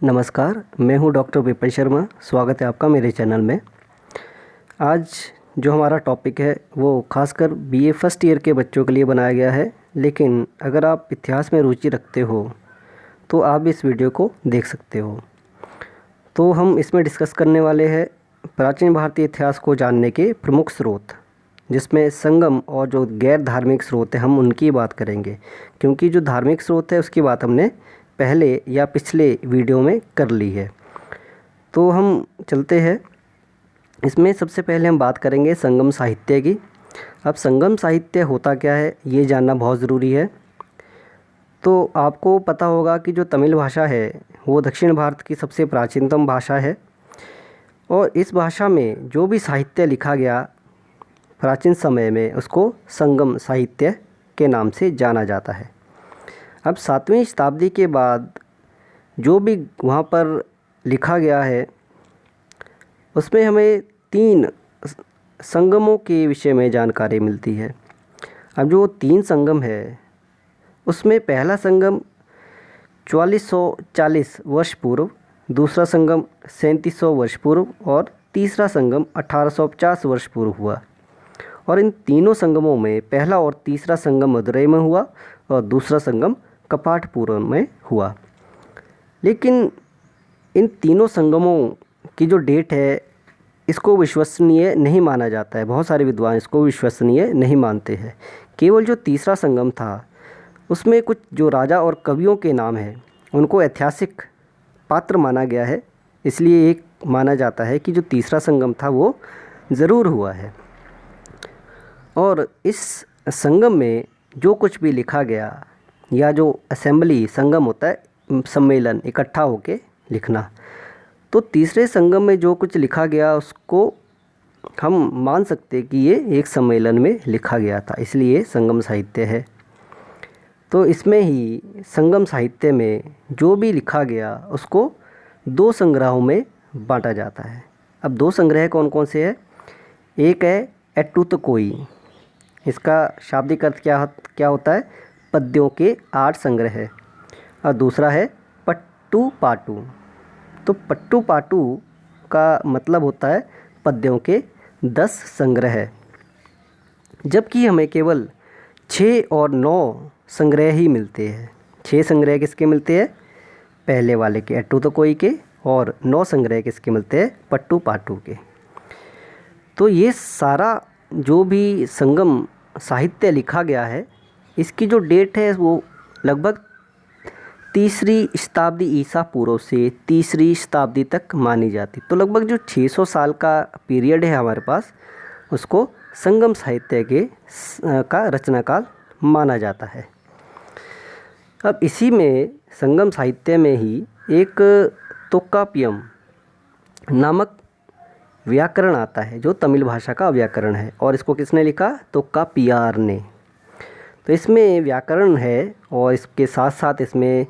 नमस्कार, मैं हूं डॉक्टर विपिन शर्मा। स्वागत है आपका मेरे चैनल में। आज जो हमारा टॉपिक है वो खासकर बीए फर्स्ट ईयर के बच्चों के लिए बनाया गया है, लेकिन अगर आप इतिहास में रुचि रखते हो तो आप इस वीडियो को देख सकते हो। तो हम इसमें डिस्कस करने वाले हैं प्राचीन भारतीय इतिहास को जानने के प्रमुख स्रोत, जिसमें संगम और जो गैर धार्मिक स्रोत हैं हम उनकी बात करेंगे, क्योंकि जो धार्मिक स्रोत है उसकी बात हमने पहले या पिछले वीडियो में कर ली है। तो हम चलते हैं। इसमें सबसे पहले हम बात करेंगे संगम साहित्य की। अब संगम साहित्य होता क्या है ये जानना बहुत ज़रूरी है। तो आपको पता होगा कि जो तमिल भाषा है वो दक्षिण भारत की सबसे प्राचीनतम भाषा है, और इस भाषा में जो भी साहित्य लिखा गया प्राचीन समय में उसको संगम साहित्य के नाम से जाना जाता है। अब 7वीं शताब्दी के बाद जो भी वहाँ पर लिखा गया है उसमें हमें 3 संगमों के विषय में जानकारी मिलती है। अब जो 3 संगम है उसमें पहला संगम 4440 वर्ष पूर्व, दूसरा संगम 3700 वर्ष पूर्व और तीसरा संगम 1850 वर्ष पूर्व हुआ। और इन तीनों संगमों में पहला और तीसरा संगम मदुरई में हुआ और दूसरा संगम कपाटपुरम में हुआ। लेकिन इन तीनों संगमों की जो डेट है इसको विश्वसनीय नहीं माना जाता है। बहुत सारे विद्वान इसको विश्वसनीय नहीं मानते हैं। केवल जो तीसरा संगम था उसमें कुछ जो राजा और कवियों के नाम हैं उनको ऐतिहासिक पात्र माना गया है, इसलिए एक माना जाता है कि जो तीसरा संगम था वो ज़रूर हुआ है। और इस संगम में जो कुछ भी लिखा गया या जो असेंबली संगम होता है, सम्मेलन इकट्ठा होके लिखना, तो तीसरे संगम में जो कुछ लिखा गया उसको हम मान सकते कि ये एक सम्मेलन में लिखा गया था, इसलिए संगम साहित्य है। तो इसमें ही संगम साहित्य में जो भी लिखा गया उसको 2 संग्रहों में बांटा जाता है। अब 2 संग्रह कौन कौन से हैं? एक है एट्टुतकोई, इसका शाब्दिक अर्थ क्या होता है? पद्यों के 8 संग्रह है। और दूसरा है पट्टू पाटू। तो पट्टू पाटू का मतलब होता है पद्यों के 10 संग्रह है, जबकि हमें केवल 6 और 9 संग्रह ही मिलते हैं। 6 संग्रह किसके मिलते हैं? पहले वाले के एट्टुतकोई के, और 9 संग्रह किसके मिलते हैं? पट्टू पाटू के। तो ये सारा जो भी संगम साहित्य लिखा गया है इसकी जो डेट है वो लगभग 3री शताब्दी ईसा पूर्व से 3री शताब्दी तक मानी जाती। तो लगभग जो 600 साल का पीरियड है हमारे पास उसको संगम साहित्य के का रचनाकाल माना जाता है। अब इसी में संगम साहित्य में ही एक तोक्कापियम नामक व्याकरण आता है जो तमिल भाषा का व्याकरण है, और इसको किसने लिखा? तोक्कापियार ने। तो इसमें व्याकरण है और इसके साथ साथ इसमें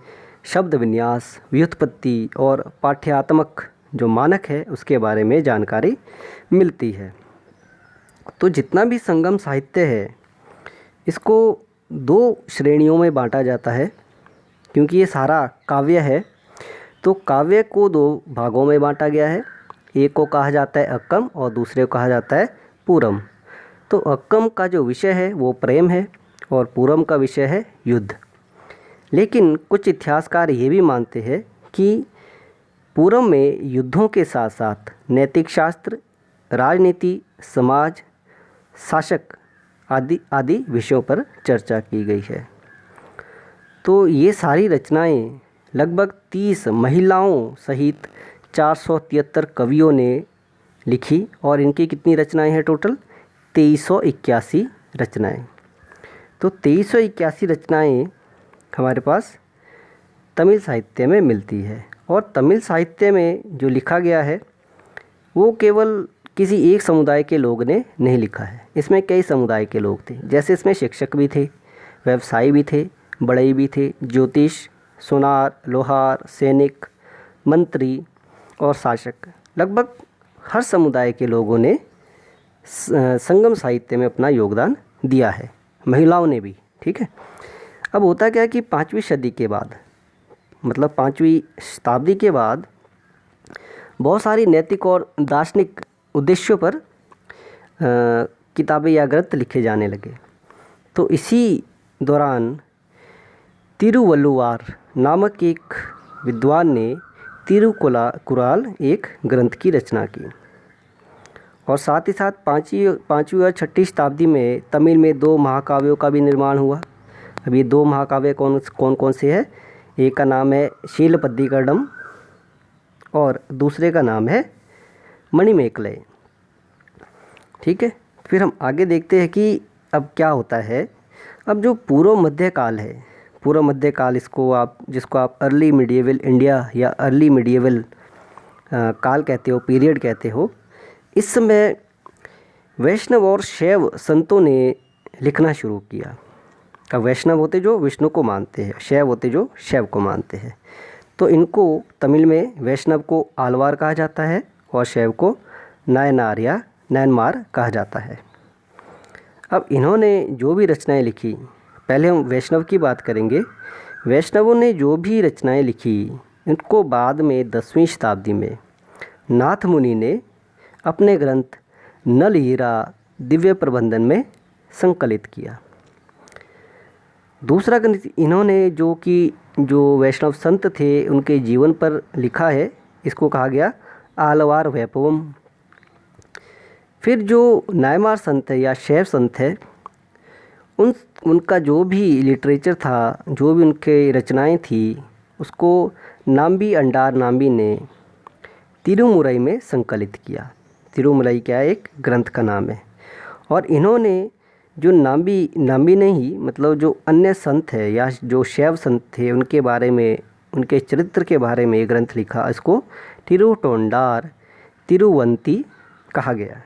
शब्द विन्यास, व्युत्पत्ति और पाठ्यात्मक जो मानक है उसके बारे में जानकारी मिलती है। तो जितना भी संगम साहित्य है इसको 2 श्रेणियों में बांटा जाता है, क्योंकि ये सारा काव्य है। तो काव्य को 2 भागों में बांटा गया है। एक को कहा जाता है अक्कम और दूसरे को कहा जाता है पूरम। तो अक्कम का जो विषय है वो प्रेम है और पूरम का विषय है युद्ध। लेकिन कुछ इतिहासकार ये भी मानते हैं कि पूरम में युद्धों के साथ साथ नैतिक शास्त्र, राजनीति, समाज, शासक आदि विषयों पर चर्चा की गई है। तो ये सारी रचनाएं लगभग 30 महिलाओं सहित 473 कवियों ने लिखी, और इनकी कितनी रचनाएं हैं? टोटल 2381 रचनाएं। तो 2381 रचनाएं हमारे पास तमिल साहित्य में मिलती है। और तमिल साहित्य में जो लिखा गया है वो केवल किसी एक समुदाय के लोग ने नहीं लिखा है, इसमें कई समुदाय के लोग थे। जैसे इसमें शिक्षक भी थे, व्यवसायी भी थे, बढ़ई भी थे, ज्योतिष, सुनार, लोहार, सैनिक, मंत्री और शासक, लगभग हर समुदाय के लोगों ने संगम साहित्य में अपना योगदान दिया है, महिलाओं ने भी। ठीक है। अब होता क्या है कि 5वीं सदी के बाद मतलब 5वीं शताब्दी के बाद बहुत सारी नैतिक और दार्शनिक उद्देश्यों पर किताबें या ग्रंथ लिखे जाने लगे। तो इसी दौरान तिरुवल्लुवार नामक एक विद्वान ने तिरुकुराल एक ग्रंथ की रचना की। और साथ ही साथ पाँचवीं और छठी शताब्दी में तमिल में 2 महाकाव्यों का भी निर्माण हुआ। अब ये 2 महाकाव्य कौन कौन से हैं? एक का नाम है शीलपद्दिकडम और दूसरे का नाम है मणिमेकलय। ठीक है, फिर हम आगे देखते हैं कि अब क्या होता है। अब जो पूर्व मध्य काल है, पूर्व मध्य काल जिसको आप अर्ली मिडिएवल इंडिया या अर्ली मिडिएवल काल कहते हो, पीरियड कहते हो, इस समय वैष्णव और शैव संतों ने लिखना शुरू किया। अब वैष्णव होते जो विष्णु को मानते हैं, शैव होते जो शैव को मानते हैं। तो इनको तमिल में वैष्णव को आलवार कहा जाता है और शैव को नायनार या नैनमार कहा जाता है। अब इन्होंने जो भी रचनाएं लिखी, पहले हम वैष्णव की बात करेंगे। वैष्णवों ने जो भी रचनाएं लिखी, इनको बाद में 10वीं शताब्दी में नाथ मुनि ने अपने ग्रंथ नल हीरा दिव्य प्रबंधन में संकलित किया। दूसरा ग्रंथ इन्होंने जो वैष्णव संत थे उनके जीवन पर लिखा है, इसको कहा गया आलवार वैभवम। फिर जो नायमार संत है या शैव संत है, उनका जो भी लिटरेचर था, जो भी उनके रचनाएं थी, उसको नाम्बी अंडार नाम्बी ने तिरुमुरई में संकलित किया। तिरुमुरई क्या एक ग्रंथ का नाम है। और इन्होंने जो नाम्बी नहीं, मतलब जो अन्य संत है या जो शैव संत थे, उनके बारे में, उनके चरित्र के बारे में ग्रंथ लिखा। इसको तिरुटोंडार तिरुवंती कहा गया।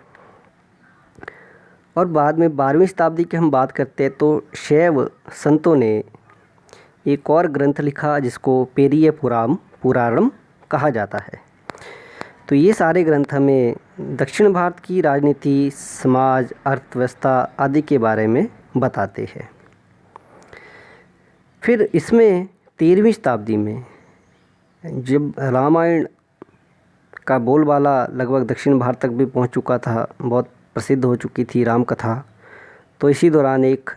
और बाद में 12वीं शताब्दी की हम बात करते हैं तो शैव संतों ने एक और ग्रंथ लिखा जिसको पेरिय पुराणम कहा जाता है। तो ये सारे ग्रंथ हमें दक्षिण भारत की राजनीति, समाज, अर्थव्यवस्था आदि के बारे में बताते हैं। फिर इसमें 13वीं शताब्दी में जब रामायण का बोलबाला लगभग दक्षिण भारत तक भी पहुंच चुका था, बहुत प्रसिद्ध हो चुकी थी राम कथा, तो इसी दौरान एक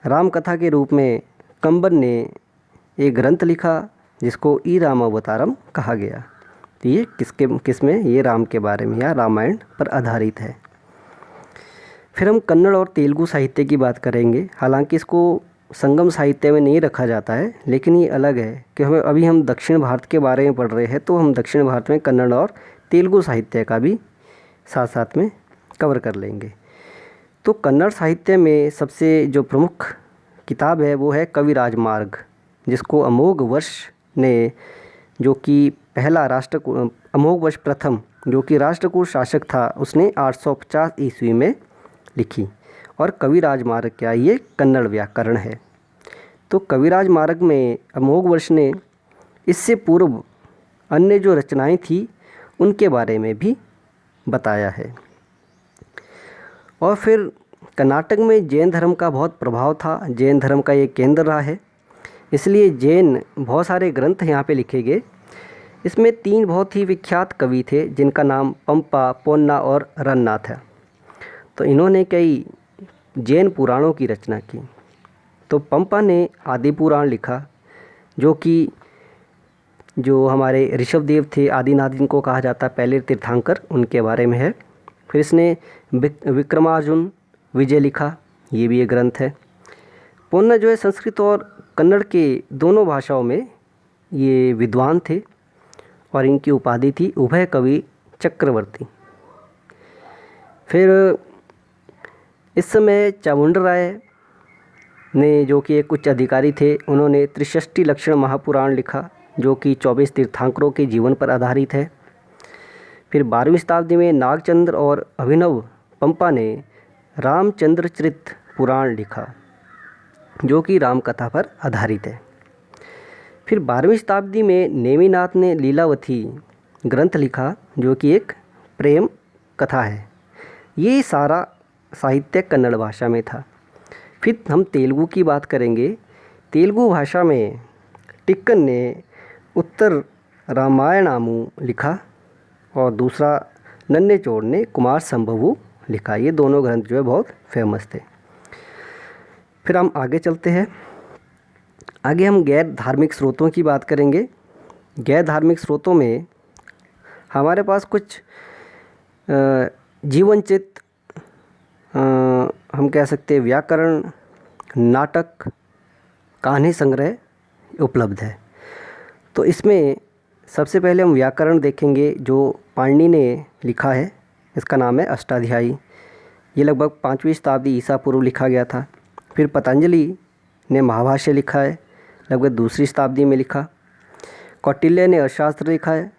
राम कथा के रूप में कंबन ने एक ग्रंथ लिखा जिसको ई रामावतारम कहा गया। तो ये किसमें? ये राम के बारे में या रामायण पर आधारित है। फिर हम कन्नड़ और तेलुगु साहित्य की बात करेंगे। हालांकि इसको संगम साहित्य में नहीं रखा जाता है, लेकिन ये अलग है कि अभी हम दक्षिण भारत के बारे में पढ़ रहे हैं, तो हम दक्षिण भारत में कन्नड़ और तेलुगु साहित्य का भी साथ साथ में कवर कर लेंगे। तो कन्नड़ साहित्य में सबसे जो प्रमुख किताब है वो है कविराज मार्ग, जिसको अमोघ वर्ष ने, जो कि पहला अमोघ वर्ष प्रथम जो कि राष्ट्रकूट शासक था, उसने 850 ईस्वी में लिखी। और कविराज मार्ग क्या, ये कन्नड़ व्याकरण है। तो कविराज मार्ग में अमोघ वर्ष ने इससे पूर्व अन्य जो रचनाएं थी उनके बारे में भी बताया है। और फिर कर्नाटक में जैन धर्म का बहुत प्रभाव था, जैन धर्म का ये केंद्र रहा है, इसलिए जैन बहुत सारे ग्रंथ यहाँ पे लिखे गए। इसमें 3 बहुत ही विख्यात कवि थे जिनका नाम पंपा, पोन्ना और रन्नाथ है। तो इन्होंने कई जैन पुराणों की रचना की। तो पंपा ने आदि पुराण लिखा, जो हमारे ऋषभदेव थे, आदिनाथ जिनको कहा जाता है, पहले तीर्थंकर, उनके बारे में है। फिर इसने विक्रमार्जुन विजय लिखा, ये भी एक ग्रंथ है। पोन्ना जो है संस्कृत और कन्नड़ के दोनों भाषाओं में ये विद्वान थे और इनकी उपाधि थी उभय कवि चक्रवर्ती। फिर इस समय चामुंडराय ने, जो कि एक उच्च अधिकारी थे, उन्होंने त्रिषष्टि लक्षण महापुराण लिखा, जो कि 24 तीर्थंकरों के जीवन पर आधारित है। फिर 12वीं शताब्दी में नागचंद्र और अभिनव पंपा ने रामचंद्रचरित पुराण लिखा, जो कि राम कथा पर आधारित है। फिर 12वीं शताब्दी में नेमिनाथ ने लीलावती ग्रंथ लिखा, जो कि एक प्रेम कथा है। ये सारा साहित्य कन्नड़ भाषा में था। फिर हम तेलुगु की बात करेंगे। तेलुगु भाषा में टिक्कन ने उत्तर रामायणामु लिखा और दूसरा नन्हे चोर ने कुमार संभवु लिखा। ये दोनों ग्रंथ जो है बहुत फेमस थे। फिर हम आगे चलते हैं। आगे हम गैर धार्मिक स्रोतों की बात करेंगे। गैर धार्मिक स्रोतों में हमारे पास कुछ जीवनचित, हम कह सकते हैं व्याकरण, नाटक, कहानी संग्रह उपलब्ध है। तो इसमें सबसे पहले हम व्याकरण देखेंगे जो पाणिनि ने लिखा है। इसका नाम है अष्टाध्यायी। ये लगभग 5वीं शताब्दी ईसा पूर्व लिखा गया था। फिर पतंजलि ने महाभाष्य लिखा है, लगभग 2री शताब्दी में लिखा। कौटिल्य ने अर्थशास्त्र लिखा है।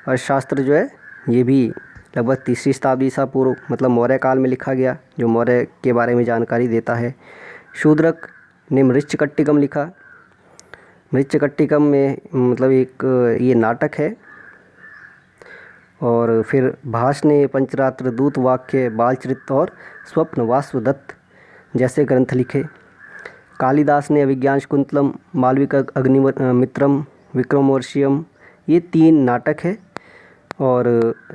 अर्थशास्त्र जो है ये भी लगभग 3री शताब्दी ईसा पूर्व मतलब मौर्य काल में लिखा गया, जो मौर्य के बारे में जानकारी देता है। शूद्रक ने मृच्छकट्टिकम लिखा। मृच्छकट्टिकम में मतलब एक ये नाटक है। और फिर भास ने पंचरात्र, दूत वाक्य, बालचरित और स्वप्न वासुदत्त जैसे ग्रंथ लिखे। कालिदास ने अभिज्ञान शाकुंतलम, मालविका अग्निमित्रम, विक्रमोर्वशीयम, ये 3 नाटक है। और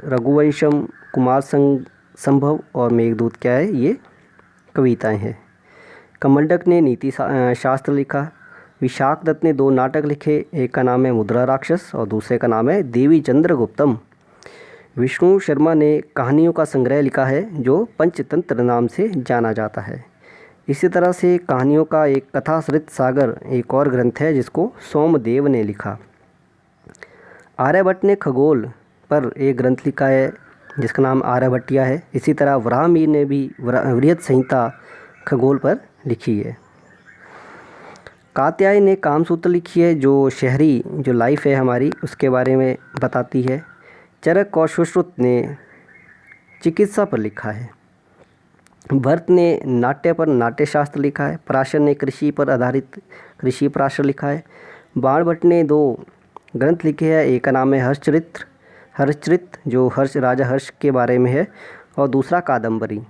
रघुवंशम, कुमार संभव और मेघदूत क्या है, ये कविताएं हैं। कमंडक ने नीति शास्त्र लिखा। विशाख दत्त ने 2 नाटक लिखे, एक का नाम है मुद्रा राक्षस और दूसरे का नाम है देवी चंद्रगुप्तम। विष्णु शर्मा ने कहानियों का संग्रह लिखा है जो पंचतंत्र नाम से जाना जाता है। इसी तरह से कहानियों का एक कथासृत सागर एक और ग्रंथ है जिसको सोमदेव ने लिखा। आर्यभट्ट ने खगोल पर एक ग्रंथ लिखा है जिसका नाम आर्यभट्टिया है। इसी तरह वराहमिहिर ने भी वृहत संहिता खगोल पर लिखी है। कात्यायन ने कामसूत्र लिखी है जो शहरी जो लाइफ है हमारी उसके बारे में बताती है। चरक और सुश्रुत ने चिकित्सा पर लिखा है। भरत ने नाट्य पर नाट्यशास्त्र लिखा है। पराशर ने कृषि पर आधारित कृषि पराशर लिखा है। बाणभट्ट ने 2 ग्रंथ लिखे हैं, एक का नाम है हर्षचरित जो राजा हर्ष के बारे में है और दूसरा कादंबरी।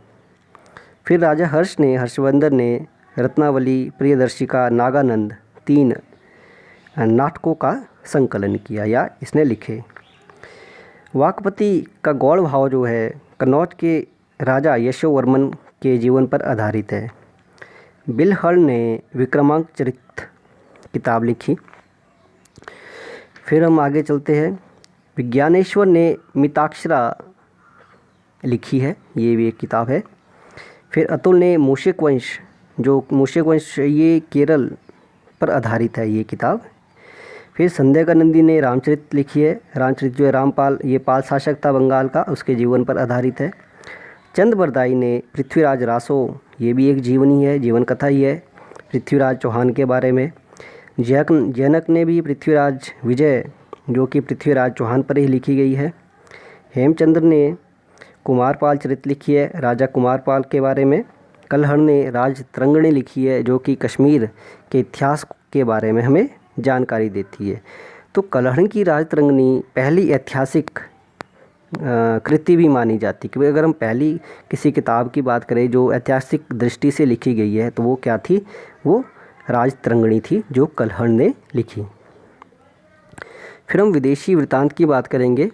फिर राजा हर्षवर्धन ने रत्नावली, प्रियदर्शिका, नागानंद 3 नाटकों का संकलन किया या इसने लिखे। वाकपति का गौड़ भाव जो है कन्नौज के राजा यशोवर्मन के जीवन पर आधारित है। बिलहर ने विक्रमांक चरित किताब लिखी। फिर हम आगे चलते हैं। विज्ञानेश्वर ने मिताक्षरा लिखी है, ये भी एक किताब है। फिर अतुल ने मूषिक वंश ये केरल पर आधारित है ये किताब। फिर संध्याकानंदी ने रामचरित लिखी है। रामचरित जो है रामपाल, ये पाल शासक था बंगाल का, उसके जीवन पर आधारित है। चंद बरदाई ने पृथ्वीराज रासो, ये भी एक जीवनी है, जीवन कथा ही है पृथ्वीराज चौहान के बारे में। जनक ने भी पृथ्वीराज विजय जो कि पृथ्वीराज चौहान पर ही लिखी गई है। हेमचंद्र ने कुमारपाल चरित लिखी है राजा कुमारपाल के बारे में। कलहड़ ने राजतरंगिणी लिखी है जो कि कश्मीर के इतिहास के बारे में हमें जानकारी देती है। तो कलहड़ की राजतरंगिणी पहली ऐतिहासिक कृति भी मानी जाती है, क्योंकि अगर हम पहली किसी किताब की बात करें जो ऐतिहासिक दृष्टि से लिखी गई है तो वो क्या थी, वो राजतरंगिणी थी जो कलहड़ ने लिखी। फिर हम विदेशी वृत्तांत की बात करेंगे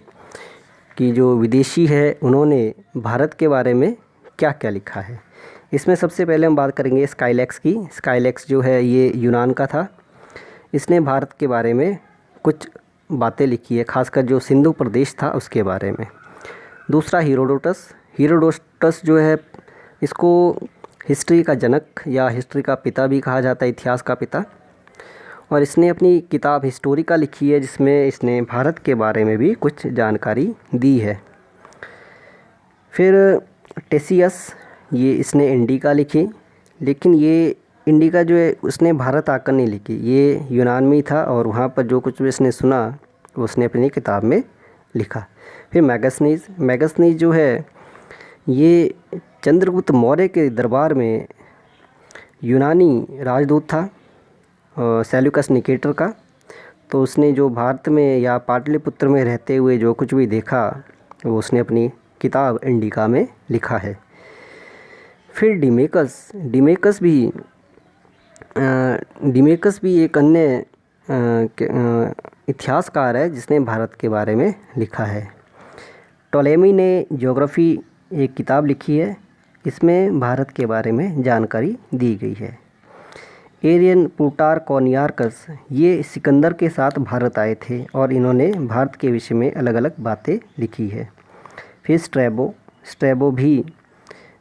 कि जो विदेशी है उन्होंने भारत के बारे में क्या क्या लिखा है। इसमें सबसे पहले हम बात करेंगे स्काइलैक्स की। स्काइलैक्स जो है ये यूनान का था। इसने भारत के बारे में कुछ बातें लिखी है, खासकर जो सिंधु प्रदेश था उसके बारे में। दूसरा हीरोडोटस जो है इसको हिस्ट्री का जनक या हिस्ट्री का पिता भी कहा जाता है, इतिहास का पिता। और इसने अपनी किताब हिस्टोरिका लिखी है जिसमें इसने भारत के बारे में भी कुछ जानकारी दी है। फिर टेसियस, ये इसने इंडिका लिखी, लेकिन ये इंडिका जो है उसने भारत आकर नहीं लिखी, ये यूनान में ही था और वहाँ पर जो कुछ भी इसने सुना वो उसने अपनी किताब में लिखा। फिर मैगस्थनीज जो है ये चंद्रगुप्त मौर्य के दरबार में यूनानी राजदूत था सेल्यूकस निकेटर का। तो उसने जो भारत में या पाटलिपुत्र में रहते हुए जो कुछ भी देखा वो उसने अपनी किताब इंडिका में लिखा है। फिर डिमेकस भी एक अन्य इतिहासकार है जिसने भारत के बारे में लिखा है। टोलेमी ने ज्योग्राफी एक किताब लिखी है, इसमें भारत के बारे में जानकारी दी गई है। एरियन प्लूटार्कोनियार्कस ये सिकंदर के साथ भारत आए थे और इन्होंने भारत के विषय में अलग अलग बातें लिखी है। फिर स्ट्रैबो भी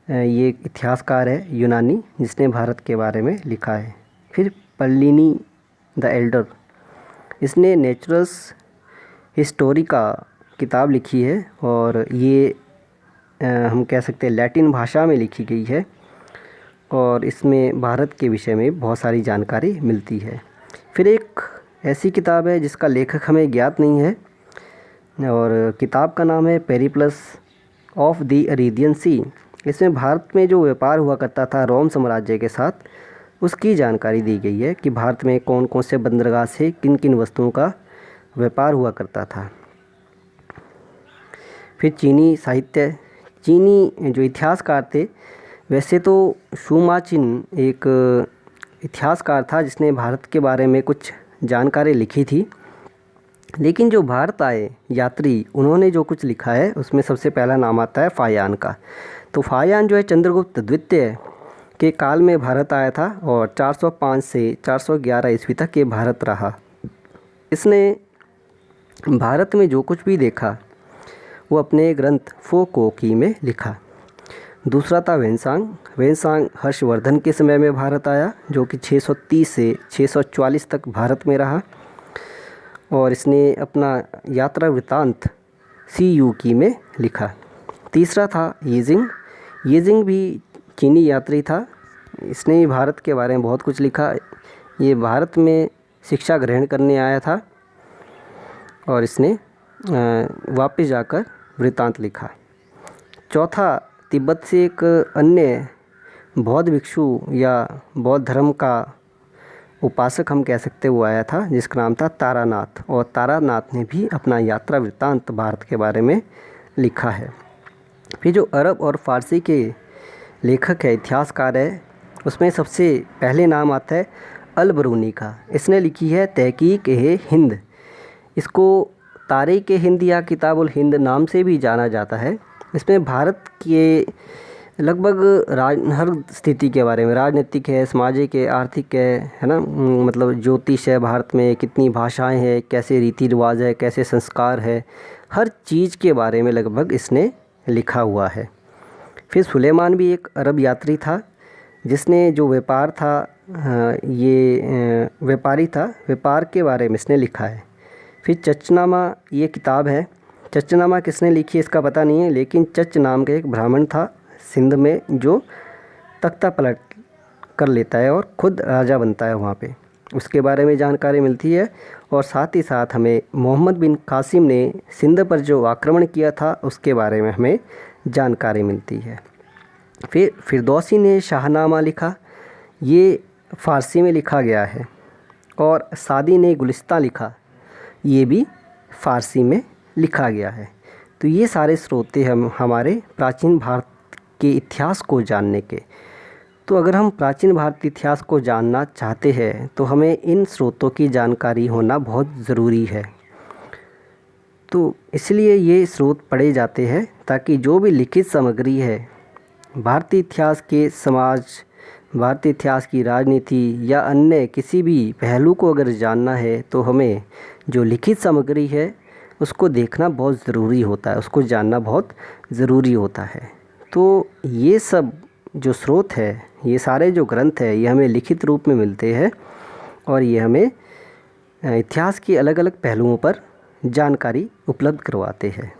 ये एक इतिहासकार है यूनानी जिसने भारत के बारे में लिखा है। फिर प्लिनी द एल्डर, इसने नेचुरल्स हिस्टोरिका किताब लिखी है और ये हम कह सकते हैं लैटिन भाषा में लिखी गई है और इसमें भारत के विषय में बहुत सारी जानकारी मिलती है। फिर एक ऐसी किताब है जिसका लेखक हमें ज्ञात नहीं है और किताब का नाम है पेरिप्लस ऑफ द अरेबियन सी। इसमें भारत में जो व्यापार हुआ करता था रोम साम्राज्य के साथ, उसकी जानकारी दी गई है कि भारत में कौन कौन से बंदरगाह से किन किन वस्तुओं का व्यापार हुआ करता था। फिर चीनी साहित्य, चीनी जो इतिहासकार थे, वैसे तो शुमाचिन एक इतिहासकार था जिसने भारत के बारे में कुछ जानकारी लिखी थी, लेकिन जो भारत आए यात्री उन्होंने जो कुछ लिखा है उसमें सबसे पहला नाम आता है फायान का। तो फायान जो है चंद्रगुप्त द्वितीय के काल में भारत आया था और 405 से 411 ईस्वी तक ये भारत रहा। इसने भारत में जो कुछ भी देखा वो अपने ग्रंथ फोकोकी में लिखा। दूसरा था वेनसांग हर्षवर्धन के समय में भारत आया जो कि 630 से 644 तक भारत में रहा और इसने अपना यात्रा वृत्तांत सीयूकी में लिखा। तीसरा था येजिंग भी चीनी यात्री था, इसने भी भारत के बारे में बहुत कुछ लिखा। ये भारत में शिक्षा ग्रहण करने आया था और इसने वापस जाकर वृत्तांत लिखा। चौथा तिब्बत से एक अन्य बौद्ध भिक्षु या बौद्ध धर्म का उपासक हम कह सकते वो आया था जिसका नाम था तारानाथ, और तारानाथ ने भी अपना यात्रा वृत्तांत भारत के बारे में लिखा है। फिर जो अरब और फ़ारसी के लेखक है इतिहासकार है, उसमें सबसे पहले नाम आता है अल-बरूनी का। इसने लिखी है तहकीक-ए-हिंद। इसको तारीख़-ए-हिंद या किताबुल हिंद नाम से भी जाना जाता है। इसमें भारत के लगभग हर स्थिति के बारे में, राजनीतिक है, सामाजिक है, आर्थिक है ना, मतलब ज्योतिष है, भारत में कितनी भाषाएं हैं, कैसे रीति रिवाज है, कैसे संस्कार है, हर चीज़ के बारे में लगभग इसने लिखा हुआ है। फिर सुलेमान भी एक अरब यात्री था जिसने जो व्यापार था ये व्यापारी था, व्यापार के बारे में इसने लिखा है। फिर चचनामा ये किताब है, चचनामा किसने लिखी है इसका पता नहीं है, लेकिन चच नाम का एक ब्राह्मण था सिंध में जो तख्ता पलट कर लेता है और ख़ुद राजा बनता है वहाँ पे, उसके बारे में जानकारी मिलती है। और साथ ही साथ हमें मोहम्मद बिन कासिम ने सिंध पर जो आक्रमण किया था उसके बारे में हमें जानकारी मिलती है। फिर फिरदौसी ने शाहनामा लिखा, ये फ़ारसी में लिखा गया है, और सादी ने गुलिस्तां लिखा, ये भी फ़ारसी में लिखा गया है। तो ये सारे स्रोत हम हमारे प्राचीन भारत के इतिहास को जानने के। तो अगर हम प्राचीन भारतीय इतिहास को जानना चाहते हैं तो हमें इन स्रोतों की जानकारी होना बहुत ज़रूरी है। तो इसलिए ये स्रोत पढ़े जाते हैं ताकि जो भी लिखित सामग्री है भारतीय इतिहास के समाज, भारतीय इतिहास की राजनीति या अन्य किसी भी पहलू को अगर जानना है तो हमें जो लिखित सामग्री है उसको देखना बहुत ज़रूरी होता है, उसको जानना बहुत ज़रूरी होता है। तो ये सब जो स्रोत है, ये सारे जो ग्रंथ है, ये हमें लिखित रूप में मिलते हैं और ये हमें इतिहास के अलग अलग पहलुओं पर जानकारी उपलब्ध करवाते हैं।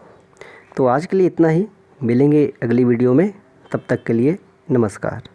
तो आज के लिए इतना ही, मिलेंगे अगली वीडियो में, तब तक के लिए नमस्कार।